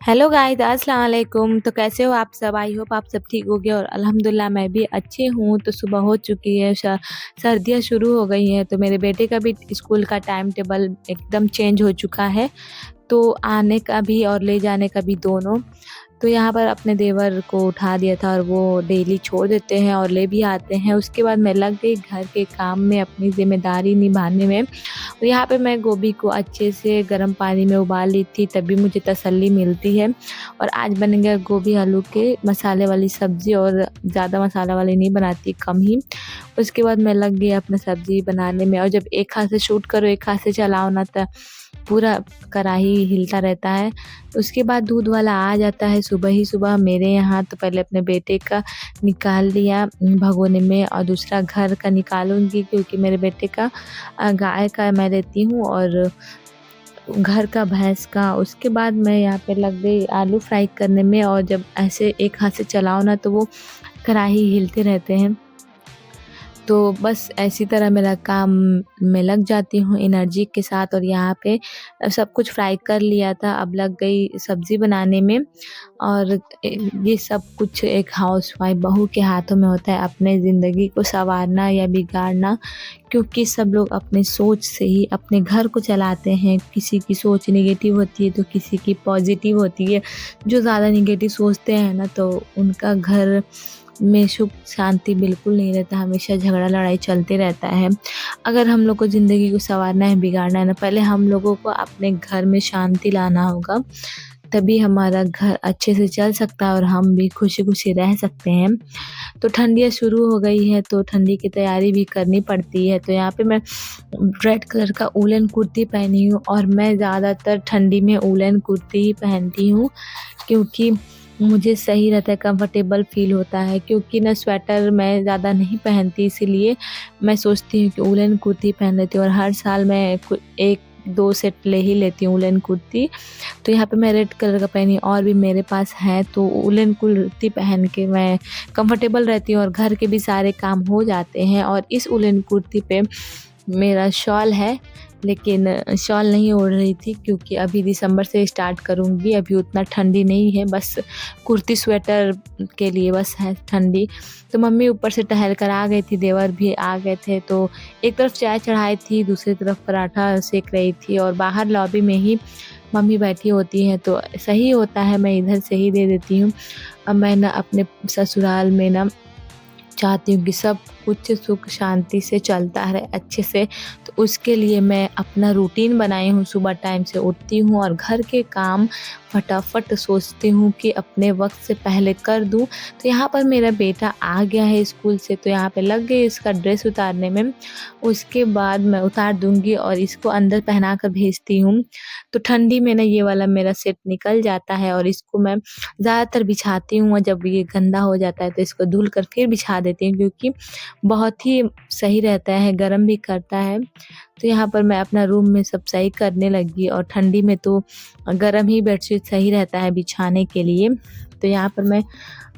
Hello guys अस्सलाम वालेकुम। तो कैसे हो आप सब? आई होप आप सब ठीक होगे और अल्हम्दुलिल्लाह मैं भी अच्छी हूँ। तो सुबह हो चुकी है, सर्दियाँ शुरू हो गई हैं, तो मेरे बेटे का भी स्कूल का टाइम टेबल एकदम चेंज हो चुका है। तो आने का भी और ले जाने का भी दोनों। तो यहाँ पर अपने देवर को उठा दिया था और वो डेली छोड़ देते हैं और ले भी आते हैं। उसके बाद मैं लग गई घर के काम में, अपनी ज़िम्मेदारी निभाने में। और यहाँ पे मैं गोभी को अच्छे से गर्म पानी में उबाल ली थी, तभी मुझे तसल्ली मिलती है। और आज बनेगा गोभी आलू के मसाले वाली सब्ज़ी, और ज़्यादा मसाला वाली नहीं बनाती, कम ही। उसके बाद मैं लग गई अपना सब्ज़ी बनाने में, और जब एक हाथ से शूट करो एक हाथ से चलाओ ना, तो पूरा कढ़ाई हिलता रहता है। उसके बाद दूध वाला आ जाता है सुबह ही सुबह मेरे यहाँ। तो पहले अपने बेटे का निकाल लिया भगोने में, और दूसरा घर का निकालूँगी, क्योंकि मेरे बेटे का गाय का मैं देती हूँ, और घर का भैंस का। उसके बाद मैं यहाँ पे लग गई आलू फ्राई करने में, और जब ऐसे एक हाथ से चलाओ ना, तो वो कढ़ाई हिलते रहते हैं। तो बस ऐसी तरह मेरा काम में लग जाती हूँ एनर्जी के साथ। और यहाँ पे सब कुछ फ्राई कर लिया था, अब लग गई सब्ज़ी बनाने में। और ये सब कुछ एक हाउसवाइफ़ बहू के हाथों में होता है, अपने ज़िंदगी को सँवारना या बिगाड़ना। क्योंकि सब लोग अपनी सोच से ही अपने घर को चलाते हैं। किसी की सोच नेगेटिव होती है तो किसी की पॉज़िटिव होती है। जो ज़्यादा नेगेटिव सोचते हैं ना, तो उनका घर में सुख शांति बिल्कुल नहीं रहता, हमेशा झगड़ा लड़ाई चलते रहता है। अगर हम लोग को ज़िंदगी को सँवारना है, बिगाड़ना है ना, पहले हम लोगों को अपने घर में शांति लाना होगा, तभी हमारा घर अच्छे से चल सकता है और हम भी खुशी-खुशी रह सकते हैं। तो ठंडियाँ शुरू हो गई हैं, तो ठंडी की तैयारी भी करनी पड़ती है। तो यहाँ पे मैं रेड कलर का वूलन कुर्ती पहनी हूँ, और मैं ज़्यादातर ठंडी में वूलन कुर्ती ही पहनती हूँ, क्योंकि मुझे सही रहता है, कंफर्टेबल फ़ील होता है। क्योंकि ना स्वेटर मैं ज़्यादा नहीं पहनती, इसीलिए मैं सोचती हूँ कि वूलन कुर्ती पहन लेती हूँ, और हर साल मैं 1-2 सेट ले ही लेती हूँ वूलन कुर्ती। तो यहाँ पे मैं रेड कलर का पहनी, और भी मेरे पास है, तो वूलन कुर्ती पहन के मैं कंफर्टेबल रहती हूँ और घर के भी सारे काम हो जाते हैं। और इस वूलन कुर्ती पे मेरा शॉल है, लेकिन शॉल नहीं ओढ़ रही थी, क्योंकि अभी दिसंबर से स्टार्ट करूँगी। अभी उतना ठंडी नहीं है, बस कुर्ती स्वेटर के लिए बस है ठंडी। तो मम्मी ऊपर से टहल कर आ गई थी, देवर भी आ गए थे। तो एक तरफ चाय चढ़ाई थी, दूसरी तरफ पराठा सेक रही थी, और बाहर लॉबी में ही मम्मी बैठी होती हैं, तो सही होता है मैं इधर से ही दे देती हूँ। अब मैं ना अपने ससुराल में ना चाहती हूँ कि सब कुछ सुख शांति से चलता रहे अच्छे से। तो उसके लिए मैं अपना रूटीन बनाई हूँ, सुबह टाइम से उठती हूँ और घर के काम फटाफट सोचती हूँ कि अपने वक्त से पहले कर दूँ। तो यहाँ पर मेरा बेटा आ गया है स्कूल से, तो यहाँ पे लग गई इसका ड्रेस उतारने में। उसके बाद मैं उतार दूँगी और इसको अंदर पहना कर भेजती हूँ। तो ठंडी में ना ये वाला मेरा सेट निकल जाता है, और इसको मैं ज़्यादातर बिछाती हूँ, और जब ये गंदा हो जाता है तो इसको धुल कर फिर बिछा देती हूँ, क्योंकि बहुत ही सही रहता है, गर्म भी करता है। तो यहाँ पर मैं अपना रूम में सब सही करने लगी, और ठंडी में तो गर्म ही बेडशीट सही रहता है बिछाने के लिए। तो यहाँ पर मैं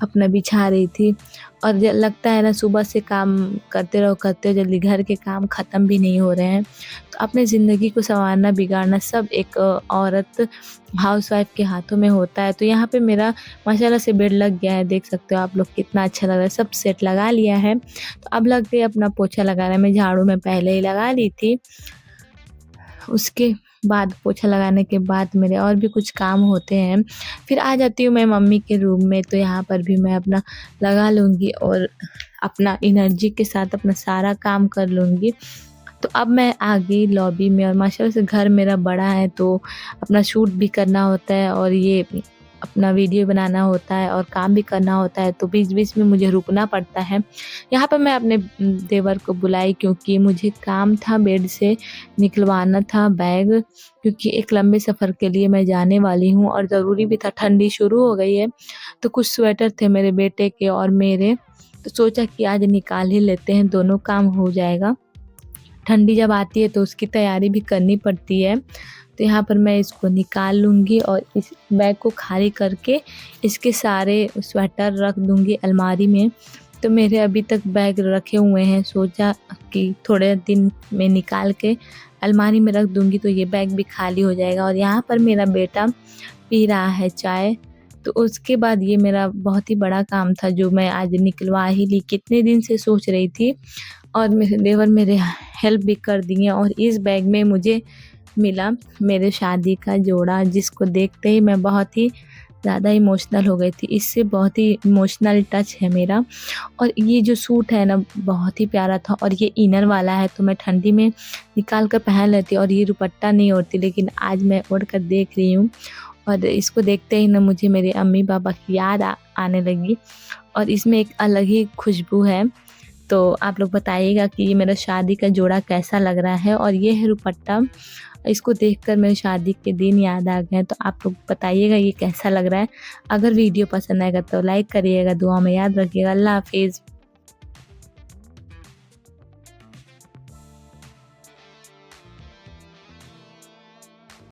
अपना बिछा रही थी, और लगता है ना सुबह से काम करते रहो जल्दी घर के काम ख़त्म भी नहीं हो रहे हैं। तो अपने ज़िंदगी को सँवारना बिगाड़ना सब एक औरत हाउसवाइफ़ के हाथों में होता है। तो यहाँ पे मेरा माशाल्लाह से बेड लग गया है, देख सकते हो आप लोग कितना अच्छा लग रहा है, सब सेट लगा लिया है। तो अब लग गई अपना पोछा लगाना में, झाड़ू मैं पहले ही लगा ली थी। उसके बाद पोछा लगाने के बाद मेरे और भी कुछ काम होते हैं। फिर आ जाती हूँ मैं मम्मी के रूम में, तो यहाँ पर भी मैं अपना लगा लूँगी और अपना एनर्जी के साथ अपना सारा काम कर लूँगी। तो अब मैं आ गई लॉबी में, और माशाल्लाह से घर मेरा बड़ा है, तो अपना शूट भी करना होता है और ये अपना वीडियो बनाना होता है और काम भी करना होता है, तो बीच-बीच में मुझे रुकना पड़ता है। यहाँ पर मैं अपने देवर को बुलाई, क्योंकि मुझे काम था बेड से निकलवाना था बैग, क्योंकि एक लंबे सफ़र के लिए मैं जाने वाली हूँ और ज़रूरी भी था, ठंडी शुरू हो गई है। तो कुछ स्वेटर थे मेरे बेटे के और मेरे, तो सोचा कि आज निकाल ही लेते हैं, दोनों काम हो जाएगा। ठंडी जब आती है तो उसकी तैयारी भी करनी पड़ती है। तो यहाँ पर मैं इसको निकाल लूँगी और इस बैग को खाली करके इसके सारे स्वेटर रख दूँगी अलमारी में। तो मेरे अभी तक बैग रखे हुए हैं, सोचा कि थोड़े दिन में निकाल के अलमारी में रख दूँगी, तो ये बैग भी खाली हो जाएगा। और यहाँ पर मेरा बेटा पी रहा है चाय। तो उसके बाद ये मेरा बहुत ही बड़ा काम था जो मैं आज निकलवा ही ली। कितने दिन से सोच रही थी और मेरे देवर मेरे हेल्प भी कर दिए और इस बैग में मुझे मिला मेरे शादी का जोड़ा, जिसको देखते ही मैं बहुत ही ज़्यादा इमोशनल हो गई थी। इससे बहुत ही इमोशनल टच है मेरा। और ये जो सूट है ना बहुत ही प्यारा था और ये इनर वाला है, तो मैं ठंडी में निकाल कर पहन लेती और ये दुपट्टा नहीं ओढ़ती, लेकिन आज मैं ओढ़ कर देख रही हूँ और इसको देखते ही ना मुझे मेरे अम्मी पापा की याद आने लगी और इसमें एक अलग ही खुशबू है। तो आप लोग बताइएगा कि ये मेरा शादी का जोड़ा कैसा लग रहा है। और ये है दुपट्टा, इसको देखकर मेरे शादी के दिन याद आ गए। तो आप लोग बताइएगा ये कैसा लग रहा है। अगर वीडियो पसंद आएगा तो लाइक करिएगा, दुआ में याद रखिएगा। अल्लाह हाफ़िज़।